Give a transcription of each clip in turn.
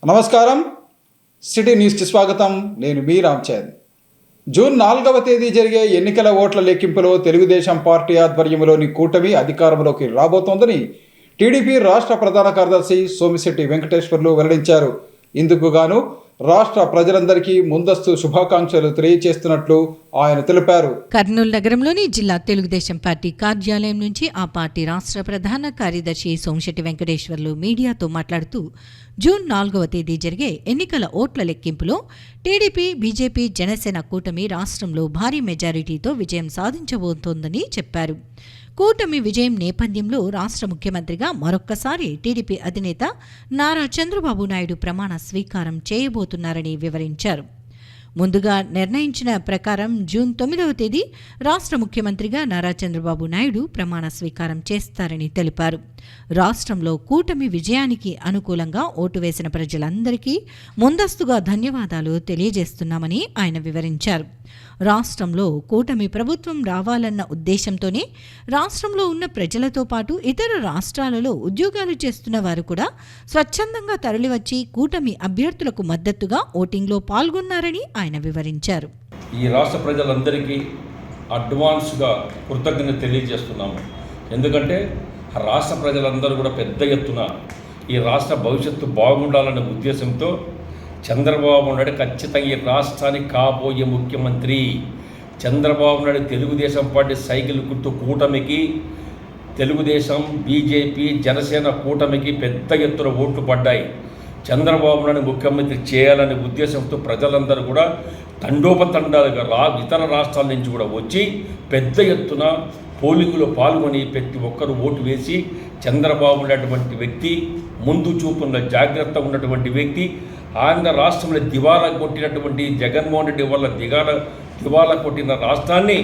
నమస్కారం, సిటీ న్యూస్కి స్వాగతం. నేను మీ రామ్చంద్. జూన్ 4వ తేదీ జరిగే ఎన్నికల ఓట్ల లెక్కింపులో తెలుగుదేశం పార్టీ ఆధ్వర్యంలోని కూటమి అధికారంలోకి రాబోతోందని టీడీపీ రాష్ట్ర ప్రధాన కార్యదర్శి సోమిశెట్టి వెంకటేశ్వర్లు వెల్లడించారు. ఇందుకు గాను రాష్ట్ర ప్రజలందరికీ ముందస్తు శుభాకాంక్షలు తెలియజేస్తున్నట్లు ఆయన తెలిపారు. కర్నూలు నగరంలోని జిల్లా తెలుగుదేశం పార్టీ కార్యాలయం నుంచి ఆ పార్టీ రాష్ట్ర ప్రధాన కార్యదర్శి సోమిశెట్టి వెంకటేశ్వర్లు మీడియాతో మాట్లాడుతూ, జూన్ 4వ తేదీ జరిగే ఎన్నికల ఓట్ల లెక్కింపులో టీడీపీ, బీజేపీ, జనసేన కూటమి రాష్ట్రంలో భారీ మెజారిటీతో విజయం సాధించబోతోందని చెప్పారు. కూటమి విజయం నేపథ్యంలో రాష్ట్ర ముఖ్యమంత్రిగా మరొక్కసారి టీడీపీ అధినేత నారా చంద్రబాబు నాయుడు ప్రమాణ స్వీకారం చేయబోతున్నారని వివరించారు. ముందుగా నిర్ణయించిన ప్రకారం జూన్ 9వ తేదీ రాష్ట్ర ముఖ్యమంత్రిగా నారా చంద్రబాబు నాయుడు ప్రమాణ స్వీకారం చేస్తారని తెలిపారు. రాష్ట్రంలో కూటమి విజయానికి అనుకూలంగా ఓటు వేసిన ప్రజలందరికీ ముందస్తుగా ధన్యవాదాలు తెలియజేస్తున్నామని ఆయన వివరించారు. రాష్ట్రంలో కూటమి ప్రభుత్వం రావాలన్న ఉద్దేశంతోనే రాష్ట్రంలో ఉన్న ప్రజలతో పాటు ఇతర రాష్ట్రాలలో ఉద్యోగాలు చేస్తున్న వారు కూడా స్వచ్ఛందంగా తరలివచ్చి కూటమి అభ్యర్థులకు మద్దతుగా ఓటింగ్లో పాల్గొన్నారని ఆయన వివరించారు. ఈ రాష్ట్ర ప్రజలందరికీ అడ్వాన్స్గా కృతజ్ఞత తెలియజేస్తున్నాము. ఎందుకంటే రాష్ట్ర ప్రజలందరూ కూడా పెద్ద ఎత్తున ఈ రాష్ట్ర భవిష్యత్తు బాగుండాలనే ఉద్దేశంతో చంద్రబాబు నాయుడు ఖచ్చితంగా ఈ రాష్ట్రానికి కాబోయే ముఖ్యమంత్రి. చంద్రబాబు నాయుడు తెలుగుదేశం పార్టీ సైకిల్ గుర్తు కూటమికి, తెలుగుదేశం, బీజేపీ, జనసేన కూటమికి పెద్ద ఎత్తున ఓట్లు పడ్డాయి. చంద్రబాబు నాయుడు ముఖ్యమంత్రి చేయాలనే ఉద్దేశంతో ప్రజలందరూ కూడా తండోపతండాలుగా ఇతర రాష్ట్రాల నుంచి కూడా వచ్చి పెద్ద ఎత్తున పోలింగ్లో పాల్గొని ప్రతి ఒక్కరు ఓటు వేసి చంద్రబాబు ఉన్నటువంటి వ్యక్తి, ముందు చూపున్న జాగ్రత్త ఉన్నటువంటి వ్యక్తి, ఆంధ్ర రాష్ట్రంలో దివాలా కొట్టినటువంటి జగన్మోహన్ రెడ్డి వల్ల దివాలా కొట్టిన రాష్ట్రాన్ని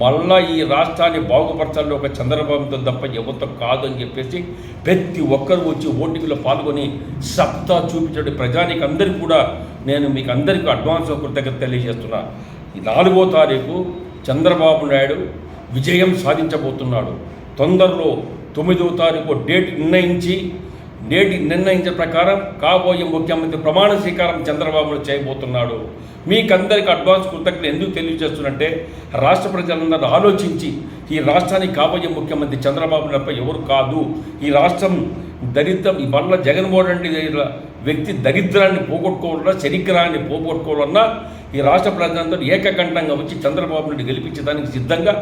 మళ్ళా ఈ రాష్ట్రాన్ని బాగుపరచాలని ఒక చంద్రబాబుతో తప్ప ఎవరితో కాదు అని చెప్పేసి ప్రతి ఒక్కరు వచ్చి ఓటింగ్లో పాల్గొని సత్తా చూపించే ప్రజానికి అందరికీ కూడా నేను మీకు అందరికీ అడ్వాన్స్ కృతజ్ఞత తెలియజేస్తున్నా. ఈ 4వ తారీఖు చంద్రబాబు నాయుడు విజయం సాధించబోతున్నాడు. తొందరలో 9వ తారీఖు డేట్ నిర్ణయించిన ప్రకారం కాబోయే ముఖ్యమంత్రి ప్రమాణ స్వీకారం చంద్రబాబు చేయబోతున్నాడు. మీకందరికీ అడ్వాన్స్ కృతజ్ఞతలు ఎందుకు తెలియజేస్తున్నట్టే, రాష్ట్ర ప్రజలందరూ ఆలోచించి ఈ రాష్ట్రానికి కాబోయే ముఖ్యమంత్రి చంద్రబాబు నాయుడు ఎవరు కాదు, ఈ రాష్ట్రం దరిద్రం వల్ల జగన్మోహన్ రెడ్డి వ్యక్తి దరిద్రాన్ని పోగొట్టుకోవాలన్నా, శనిగ్రహాన్ని పోగొట్టుకోవాలన్నా ఈ రాష్ట్ర ప్రజలందరూ ఏకకంఠంగా వచ్చి చంద్రబాబు నాయుడు గెలిపించడానికి సిద్ధంగా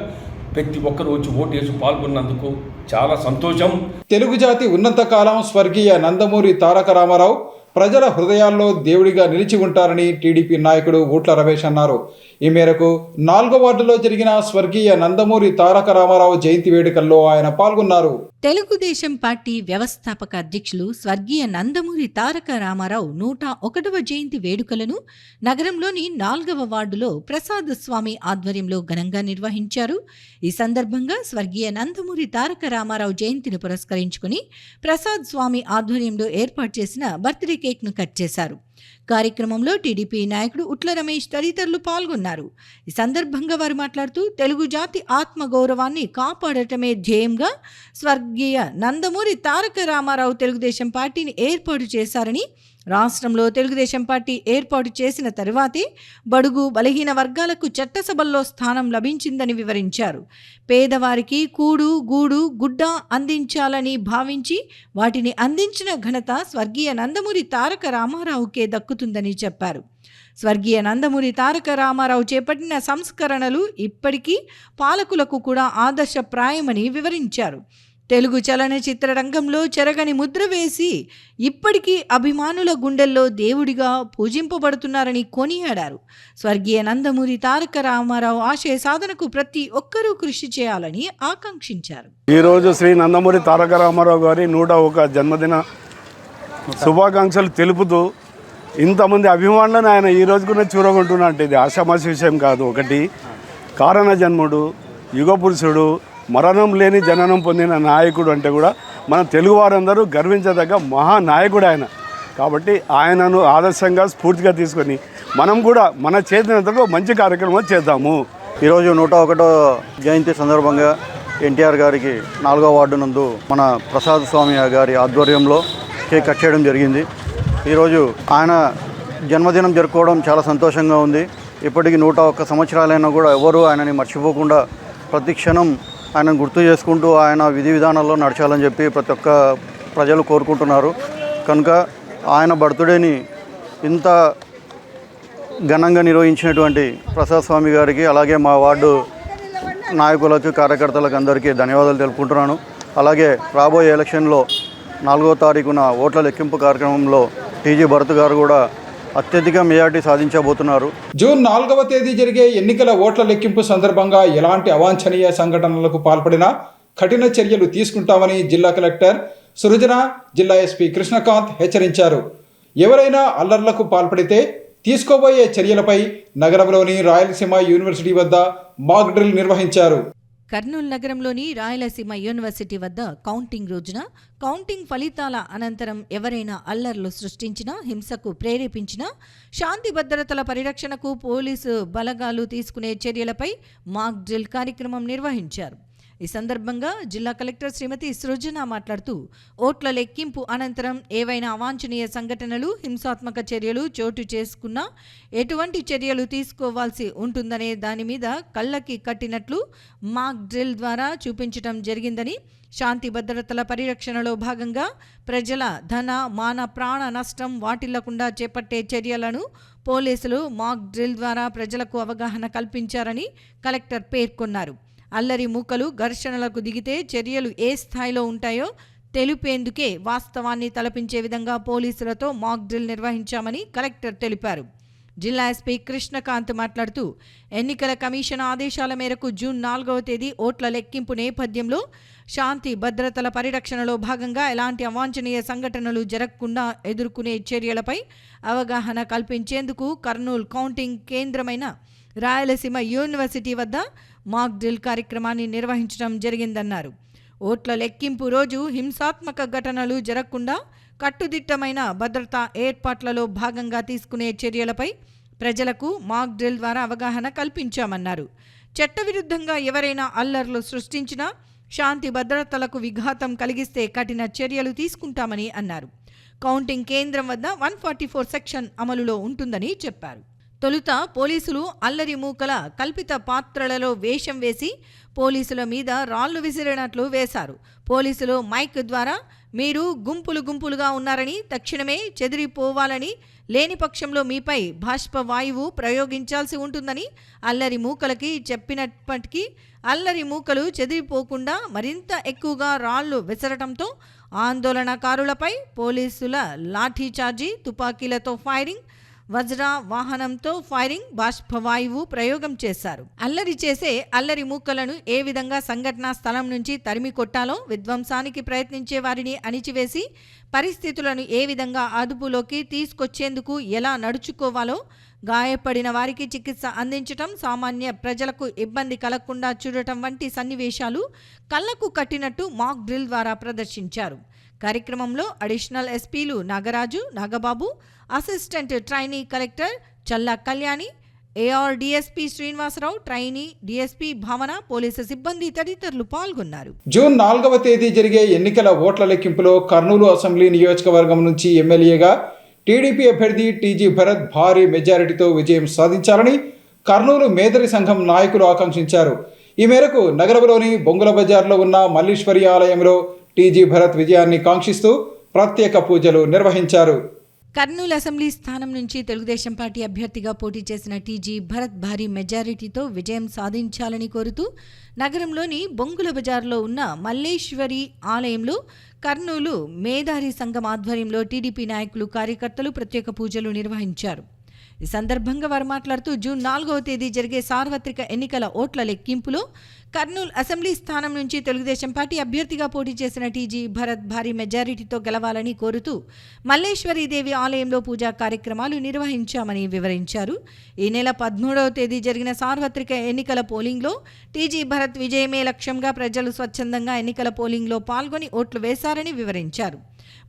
ప్రతి ఒక్కరు వచ్చి ఓటు వేసి పాల్గొన్నందుకు చాలా సంతోషం. తెలుగు జాతి ఉన్నంతకాలం స్వర్గీయ నందమూరి తారక రామారావు ప్రజల హృదయాల్లో దేవుడిగా నిలిచి ఉంటారని టీడీపీ నాయకుడు ఊట్ల రమేష్ అన్నారు. ఈ మేరకు 4వ వార్డులో జరిగిన స్వర్గీయ నందమూరి తారక రామారావు జయంతి వేడుకల్లో ఆయన పాల్గొన్నారు. తెలుగుదేశం పార్టీ వ్యవస్థాపక అధ్యక్షులు స్వర్గీయ నందమూరి తారక రామారావు 101వ జయంతి వేడుకలను నగరంలోని 4వ వార్డులో ప్రసాద్ స్వామి ఆధ్వర్యంలో ఘనంగా నిర్వహించారు. ఈ సందర్భంగా స్వర్గీయ నందమూరి తారక రామారావు జయంతిని పురస్కరించుకుని ప్రసాద్ స్వామి ఆధ్వర్యంలో ఏర్పాటు చేసిన బర్త్డే కేక్ను కట్ చేశారు. కార్యక్రమంలో టీడీపీ నాయకుడు ఉట్ల రమేష్ తదితరులు పాల్గొన్నారు. ఈ సందర్భంగా వారు మాట్లాడుతూ, తెలుగు జాతి ఆత్మగౌరవాన్ని కాపాడటమే ధ్యేయంగా స్వర్గీయ నందమూరి తారక రామారావు తెలుగుదేశం పార్టీని ఏర్పాటు చేశారని, రాష్ట్రంలో తెలుగుదేశం పార్టీ ఏర్పాటు చేసిన తరువాతే బడుగు బలహీన వర్గాలకు చట్టసభల్లో స్థానం లభించిందని వివరించారు. పేదవారికి కూడు, గూడు, గుడ్డ అందించాలని భావించి వాటిని అందించిన ఘనత స్వర్గీయ నందమూరి తారక రామారావుకే దక్కుతుందని చెప్పారు. స్వర్గీయ నందమూరి తారక రామారావు చేపట్టిన సంస్కరణలు ఇప్పటికీ పాలకులకు కూడా ఆదర్శప్రాయమని వివరించారు. తెలుగు చలనచిత్ర రంగంలో చెరగని ముద్ర వేసి ఇప్పటికీ అభిమానుల గుండెల్లో దేవుడిగా పూజింపబడుతున్నారని కొనియాడారు. స్వర్గీయ నందమూరి తారక రామారావు ఆశయ సాధనకు ప్రతి ఒక్కరూ కృషి చేయాలని ఆకాంక్షించారు. ఈరోజు శ్రీ నందమూరి తారక రామారావు గారి 101 జన్మదిన శుభాకాంక్షలు తెలుపుతూ ఇంతమంది అభిమానులను ఆయన ఈ రోజు కూడా చూరగొంటున్నట్టు ఇది ఆషామాషి విషయం కాదు. ఒకటి కారణ జన్ముడు, యుగ పురుషుడు, మరణం లేని జననం పొందిన నాయకుడు అంటే కూడా మన తెలుగు వారందరూ గర్వించదగ్గ మహానాయకుడు ఆయన. కాబట్టి ఆయనను ఆదర్శంగా స్ఫూర్తిగా తీసుకొని మనం కూడా మన చేతినంతలో మంచి కార్యక్రమం చేద్దాము. ఈరోజు 101వ జయంతి సందర్భంగా ఎన్టీఆర్ గారికి 4వ వార్డు నందు మన ప్రసాద్ స్వామి గారి ఆధ్వర్యంలో కేక్ కట్ చేయడం జరిగింది. ఈరోజు ఆయన జన్మదినం జరుపుకోవడం చాలా సంతోషంగా ఉంది. ఇప్పటికి 101 సంవత్సరాలైనా కూడా ఎవరు ఆయనని మర్చిపోకుండా ప్రతి క్షణం ఆయనను గుర్తు చేసుకుంటూ ఆయన విధి విధానాల్లో నడచాలని చెప్పి ప్రతి ఒక్క ప్రజలు కోరుకుంటున్నారు. కనుక ఆయన బర్త్డేని ఇంత ఘనంగా నిర్వహించినటువంటి ప్రసాద్ స్వామి గారికి, అలాగే మా వార్డు నాయకులకు, కార్యకర్తలకు అందరికీ ధన్యవాదాలు తెలుపుకుంటున్నాను. అలాగే రాబోయే ఎలక్షన్లో 4వ తారీఖున ఓట్ల లెక్కింపు కార్యక్రమంలో టీజీ భరత్ గారు కూడా అత్యధిక మెజార్టీ సాధించబోతున్నారు. జూన్ 4వ తేదీ జరిగే ఎన్నికల ఓట్ల లెక్కింపు సందర్భంగా ఎలాంటి అవాంఛనీయ సంఘటనలకు పాల్పడినా కఠిన చర్యలు తీసుకుంటామని జిల్లా కలెక్టర్ సృజన, జిల్లా ఎస్పీ కృష్ణకాంత్ హెచ్చరించారు. ఎవరైనా అల్లర్లకు పాల్పడితే తీసుకోబోయే చర్యలపై నగరంలోని రాయలసీమ యూనివర్సిటీ వద్ద మాక్ డ్రిల్ నిర్వహించారు. కర్నూలు నగరంలోని రాయలసీమ యూనివర్సిటీ వద్ద కౌంటింగ్ రోజున కౌంటింగ్ ఫలితాల అనంతరం ఎవరైనా అల్లర్లు సృష్టించినా, హింసకు ప్రేరేపించినా, శాంతి భద్రతల పరిరక్షణకు పోలీసు బలగాలు తీసుకునే చర్యలపై మాక్ డ్రిల్ కార్యక్రమం నిర్వహించారు. ఈ సందర్భంగా జిల్లా కలెక్టర్ శ్రీమతి సృజన మాట్లాడుతూ, ఓట్ల లెక్కింపు అనంతరం ఏవైనా అవాంఛనీయ సంఘటనలు, హింసాత్మక చర్యలు చోటు చేసుకున్నా ఎటువంటి చర్యలు తీసుకోవాల్సి ఉంటుందనే దాని మీద కళ్ళకి కట్టినట్లు మాక్ డ్రిల్ ద్వారా చూపించడం జరిగిందని, శాంతి భద్రతల పరిరక్షణలో భాగంగా ప్రజల ధన, మాన, ప్రాణ నష్టం వాటిల్లకుండా చేపట్టే చర్యలను పోలీసులు మాక్ డ్రిల్ ద్వారా ప్రజలకు అవగాహన కల్పించారని కలెక్టర్ పేర్కొన్నారు. అల్లరి మూకలు ఘర్షణలకు దిగితే చర్యలు ఏ స్థాయిలో ఉంటాయో తెలిపేందుకే వాస్తవాన్ని తలపించే విధంగా పోలీసులతో మాక్ డ్రిల్ నిర్వహించామని కలెక్టర్ తెలిపారు. జిల్లా ఎస్పీ కృష్ణకాంత్ మాట్లాడుతూ, ఎన్నికల కమిషన్ ఆదేశాల మేరకు జూన్ 4వ తేదీ ఓట్ల లెక్కింపు నేపథ్యంలో శాంతి భద్రతల పరిరక్షణలో భాగంగా ఎలాంటి అవాంఛనీయ సంఘటనలు జరగకుండా ఎదుర్కొనే చర్యలపై అవగాహన కల్పించేందుకు కర్నూలు కౌంటింగ్ కేంద్రమైన రాయలసీమ యూనివర్సిటీ వద్ద మాక్ డ్రిల్ కార్యక్రమాన్ని నిర్వహించడం జరిగిందన్నారు. ఓట్ల లెక్కింపు రోజు హింసాత్మక ఘటనలు జరగకుండా కట్టుదిట్టమైన భద్రతా ఏర్పాట్లలో భాగంగా తీసుకునే చర్యలపై ప్రజలకు మాక్ డ్రిల్ ద్వారా అవగాహన కల్పించామన్నారు. చట్టవిరుద్ధంగా ఎవరైనా అల్లర్లు సృష్టించినా, శాంతి భద్రతలకు విఘాతం కలిగిస్తే కఠిన చర్యలు తీసుకుంటామని అన్నారు. కౌంటింగ్ కేంద్రం వద్ద 144 సెక్షన్ అమలులో ఉంటుందని చెప్పారు. తొలుత పోలీసులు అల్లరి మూకల కల్పిత పాత్రలలో వేషం వేసి పోలీసుల మీద రాళ్లు విసిరినట్లు వేశారు. పోలీసులు మైక్ ద్వారా మీరు గుంపులుగా ఉన్నారని, తక్షణమే చెదిరిపోవాలని, లేని పక్షంలో మీపై బాష్పవాయువు ప్రయోగించాల్సి ఉంటుందని అల్లరి మూకలకి చెప్పినప్పటికీ అల్లరి మూకలు చెదిరిపోకుండా మరింత ఎక్కువగా రాళ్లు విసరటంతో ఆందోళనకారులపై పోలీసుల లాఠీచార్జీ, తుపాకీలతో ఫైరింగ్, వజ్ర వాహనంతో ఫైరింగ్, బాష్పవాయువు ప్రయోగం చేశారు. అల్లరి చేసే అల్లరి మూకలను ఏ విధంగా సంఘటనా స్థలం నుంచి తరిమి కొట్టాలో, విధ్వంసానికి ప్రయత్నించే వారిని అణిచివేసి పరిస్థితులను ఏ విధంగా అదుపులోకి తీసుకొచ్చేందుకు ఎలా నడుచుకోవాలో, గాయపడిన వారికి చికిత్స అందించటం, సామాన్య ప్రజలకు ఇబ్బంది కలగకుండా చూడటం వంటి సన్నివేశాలు కళ్లకు కట్టినట్టు మాక్ డ్రిల్ ద్వారా ప్రదర్శించారు. కార్యక్రమంలో అడిషనల్ ఎస్పీలు Nagaraju, Nagababu, assistant trainee collector Challa Kalyani, AR DSP Srinivasarao, trainee DSP Bhavana, police సిబ్బంది తదితరులు పాల్గొన్నారు. జూన్ 4వ తేదీ జరిగే ఎన్నికల ఓట్ల లెక్కింపులో కర్నూలు అసెంబ్లీ నియోజకవర్గం నుంచి ఎమ్మెల్యేగా టీడీపీ అభ్యర్థి టీజీ భరత్ భారీ మెజారిటీతో విజయం సాధించాలని కర్నూలు మేదరి సంఘం నాయకులు ఆకాంక్షించారు. ఈ మేరకు నగరంలోని బొంగుల బజార్లో ఉన్న మల్లీశ్వరి ఆలయంలో టీజీ భరత్ విజయాన్ని కాంక్షిస్తూ ప్రత్యేక పూజలు నిర్వహించారు. కర్నూలు అసెంబ్లీ స్థానం నుంచి తెలుగుదేశం పార్టీ అభ్యర్థిగా పోటీ చేసిన టీజీ భరత్ భారీ మెజారిటీతో విజయం సాధించాలని కోరుతూ నగరంలోని బొంగుల బజార్లో ఉన్న మల్లేశ్వరి ఆలయంలో కర్నూలు మేదారి సంఘం ఆధ్వర్యంలో టీడీపీ నాయకులు, కార్యకర్తలు ప్రత్యేక పూజలు నిర్వహించారు. ఈ సందర్భంగా వారు మాట్లాడుతూ, జూన్ 4వ తేదీ జరిగే సార్వత్రిక ఎన్నికల ఓట్ల లెక్కింపులో కర్నూలు అసెంబ్లీ స్థానం నుంచి తెలుగుదేశం పార్టీ అభ్యర్థిగా పోటీ చేసిన టీజీ భరత్ భారీ మెజారిటీతో గెలవాలని కోరుతూ మల్లేశ్వరీదేవి ఆలయంలో పూజా కార్యక్రమాలు నిర్వహించామని వివరించారు. ఈ నెల 13వ తేదీ జరిగిన సార్వత్రిక ఎన్నికల పోలింగ్లో టీజీ భరత్ విజయమే లక్ష్యంగా ప్రజలు స్వచ్ఛందంగా ఎన్నికల పోలింగ్లో పాల్గొని ఓట్లు వేశారని వివరించారు.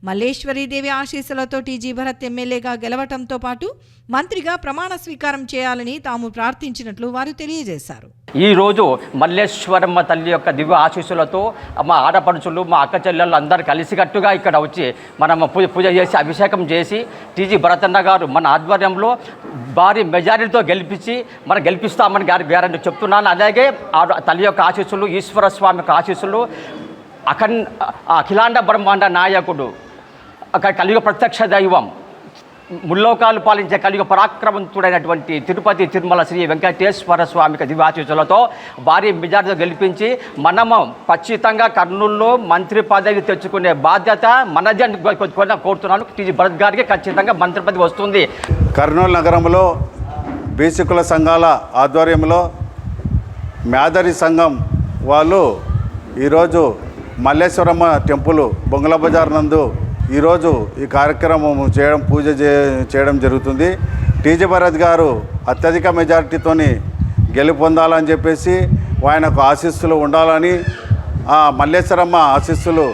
మల్లేశ్వరీదేవి ఆశీస్సులతో టీజీ భరత్ ఎమ్మెల్యేగా గెలవటంతో పాటు మంత్రిగా ప్రమాణ స్వీకారం చేయాలని తాము ప్రార్థించినట్లు వారు తెలియజేశారు. ఈరోజు మల్లేశ్వరమ్మ తల్లి యొక్క దివ్య ఆశీస్సులతో మా ఆడపడుచులు మా అక్క చెల్లెళ్ళు అందరూ కలిసికట్టుగా ఇక్కడ వచ్చి మనం పూజ చేసి అభిషేకం చేసి టీజీ భరతన్న గారు మన ఆధ్వర్యంలో భారీ మెజారిటీతో గెలిపిస్తామని గ్యారెంటీ చెప్తున్నాను. అలాగే తల్లి యొక్క ఆశీస్సులు, ఈశ్వర స్వామి యొక్క ఆశీస్సులు, అఖిలాండ బ్రహ్మాండ నాయకుడు, కలియుగ ప్రత్యక్ష దైవం, ముల్లోకాలు పాలించే కలియుగ పరాక్రమంతుడైనటువంటి తిరుపతి తిరుమల శ్రీ వెంకటేశ్వర స్వామికి దివ్యాశీస్సులతో భారీ మెజారిటీతో గెలిపించి మనము ఖచ్చితంగా కర్నూలులో మంత్రి పదవి తెచ్చుకునే బాధ్యత మనది అని కోరుతున్నాను. టీజీ భరత్ గారికి ఖచ్చితంగా మంత్రి పదవి వస్తుంది. కర్నూలు నగరంలో బీసీ కుల సంఘాల ఆధ్వర్యంలో మేదరి సంఘం వాళ్ళు ఈరోజు మల్లేశ్వరమ్మ టెంపుల్ బొంగల బజార్ నందు ఈరోజు ఈ కార్యక్రమం పూజ చేయడం జరుగుతుంది. టీజీ భరత్ గారు అత్యధిక మెజారిటీతోని గెలుపొందాలని చెప్పేసి ఆయనకు ఆశీస్సులు ఉండాలని, మల్లేశ్వరమ్మ ఆశీస్సులు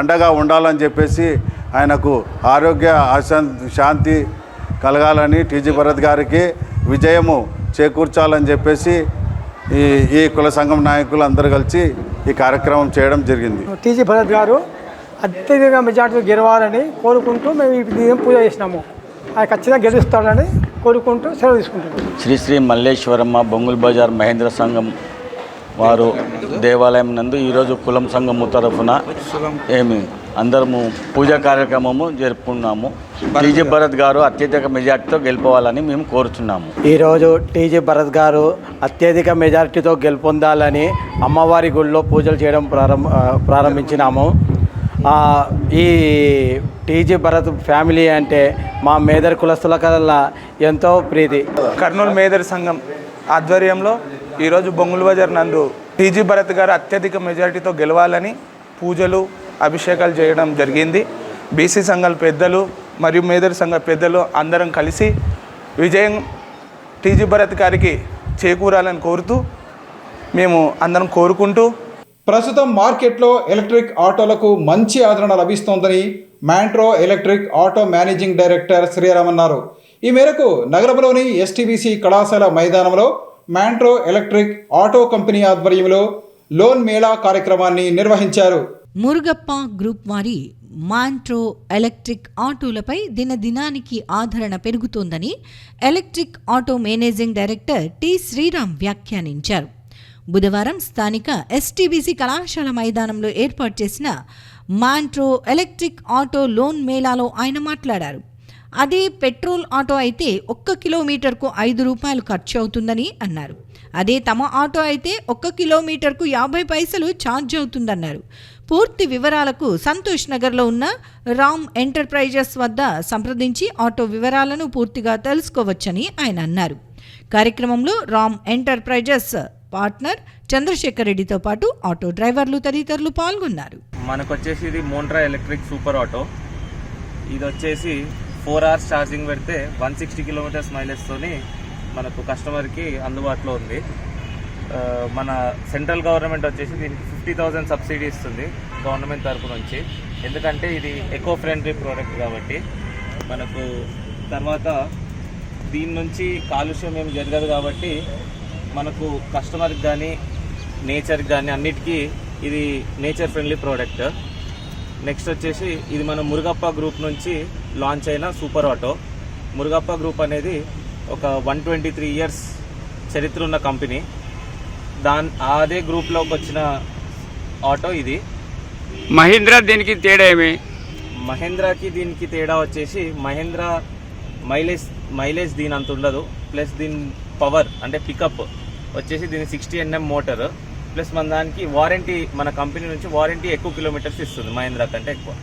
అండగా ఉండాలని చెప్పేసి ఆయనకు ఆరోగ్య శాంతి కలగాలని, టీజీ భరత్ గారికి విజయము చేకూర్చాలని చెప్పేసి ఈ కుల సంఘం నాయకులు అందరూ కలిసి ఈ కార్యక్రమం చేయడం జరిగింది. టీజీ భరత్ గారు అత్యధిక మెజార్టీతో గెలవాలని కోరుకుంటూ మేము ఈ దీని పూజ చేసినాము. అది ఖచ్చితంగా గెలుస్తాడని కోరుకుంటూ సెలవు తీసుకుంటున్నాం. శ్రీ మల్లేశ్వరమ్మ బొంగుల్ బజార్ మహేంద్ర సంఘం వారు దేవాలయం నందు ఈరోజు కులం సంఘము తరఫున అందరము పూజా కార్యక్రమము జరుపుకున్నాము. టీజీ భరత్ గారు అత్యధిక మెజార్టీతో గెలుపోవాలని మేము కోరుచున్నాము. ఈరోజు టీజీ భరత్ గారు అత్యధిక మెజార్టీతో గెలుపొందాలని అమ్మవారి గుడిలో పూజలు చేయడం ప్రారంభించినాము. ఈ టీజీ భరత్ ఫ్యామిలీ అంటే మా మేదర్ కులస్తుల కల్లా ఎంతో ప్రీతి. కర్నూలు మేదర్ సంఘం ఆధ్వర్యంలో ఈరోజు బొంగుల్ బజార్ నందు టీజీ భరత్ గారు అత్యధిక మెజారిటీతో గెలవాలని పూజలు అభిషేకాలు చేయడం జరిగింది. బీసీ సంఘాల పెద్దలు మరియు మేదర్ సంఘ పెద్దలు అందరం కలిసి విజయం టీజీ భరత్ గారికి చేకూరాలని కోరుతూ మేము అందరం కోరుకుంటూ ప్రస్తుతం మార్కెట్లో ఎలక్ట్రిక్ ఆటోలకు మంచి ఆదరణ లభిస్తోందని Montra electric auto managing director Sriram అన్నారు. ఈ మేరకు నగరంలోని ఎస్టీబీసీ కళాశాల మైదానంలో మ్యాంట్రో ఎలక్ట్రిక్ ఆటో కంపెనీ ఆధ్వర్యంలో లోన్ మేళా కార్యక్రమాన్ని నిర్వహించారు. మురుగప్ప గ్రూప్ వారి మాంట్రో ఎలక్ట్రిక్ ఆటోలపై దినదినానికి ఆదరణ పెరుగుతోందని electric auto managing director T Sriram వ్యాఖ్యానించారు. బుధవారం స్థానిక ఎస్టీబీసీ కళాశాల మైదానంలో ఏర్పాటు చేసిన మాంట్రో ఎలక్ట్రిక్ ఆటో లోన్ మేళాలో ఆయన మాట్లాడారు. అదే పెట్రోల్ ఆటో అయితే 1 కిలోమీటర్కు 5 రూపాయలు ఖర్చు అవుతుందని అన్నారు. అదే తమ ఆటో అయితే 1 కిలోమీటర్కు 50 పైసలు ఛార్జ్ అవుతుందన్నారు. పూర్తి వివరాలకు సంతోష్ నగర్లో ఉన్న రామ్ ఎంటర్ప్రైజెస్ వద్ద సంప్రదించి ఆటో వివరాలను పూర్తిగా తెలుసుకోవచ్చని ఆయన అన్నారు. కార్యక్రమంలో రామ్ ఎంటర్ప్రైజెస్ పార్ట్నర్ చంద్రశేఖర్ రెడ్డితో పాటు ఆటో డ్రైవర్లు తదితరులు పాల్గొన్నారు. మనకు వచ్చేసి ఇది మోంట్రా ఎలక్ట్రిక్ సూపర్ ఆటో. ఇది వచ్చేసి 4 hours ఛార్జింగ్ పెడితే 160 కిలోమీటర్స్ మైలేజ్తోని మనకు కస్టమర్కి అందుబాటులో ఉంది. మన సెంట్రల్ గవర్నమెంట్ వచ్చేసి దీనికి 50,000 సబ్సిడీ ఇస్తుంది గవర్నమెంట్ తరపు నుంచి. ఎందుకంటే ఇది ఎకో ఫ్రెండ్లీ ప్రోడక్ట్ కాబట్టి మనకు తర్వాత దీని నుంచి కాలుష్యం ఏం జరగదు కాబట్టి మనకు కస్టమర్కి కానీ నేచర్కి కానీ అన్నిటికీ ఇది నేచర్ ఫ్రెండ్లీ ప్రోడక్ట్. నెక్స్ట్ వచ్చేసి ఇది మన మురుగప్ప గ్రూప్ నుంచి లాంచ్ అయిన సూపర్ ఆటో. మురుగప్ప గ్రూప్ అనేది ఒక 123 years చరిత్ర ఉన్న కంపెనీ. అదే గ్రూప్లోకి వచ్చిన ఆటో ఇది. మహీంద్రా దీనికి తేడా ఏమి? మహేంద్రాకి దీనికి తేడా వచ్చేసి మహేంద్రా మైలేజ్ దీని అంత ఉండదు. ప్లస్ దీని పవర్ అంటే పికప్ వచ్చేసి దీని 60 Nm మోటార్. ప్లస్ మన దానికి వారంటీ మన కంపెనీ నుంచి వారంటీ ఎక్కువ కిలోమీటర్స్ ఇస్తుంది మహేంద్రా కంటే ఎక్కువ.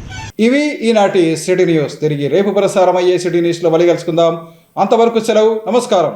ఇవి ఈనాటి సిటీ న్యూస్. తిరిగి రేపు ప్రసారం అయ్యే సిటీ న్యూస్లో మళ్ళీ కలుసుకుందాం. అంతవరకు సెలవు. నమస్కారం.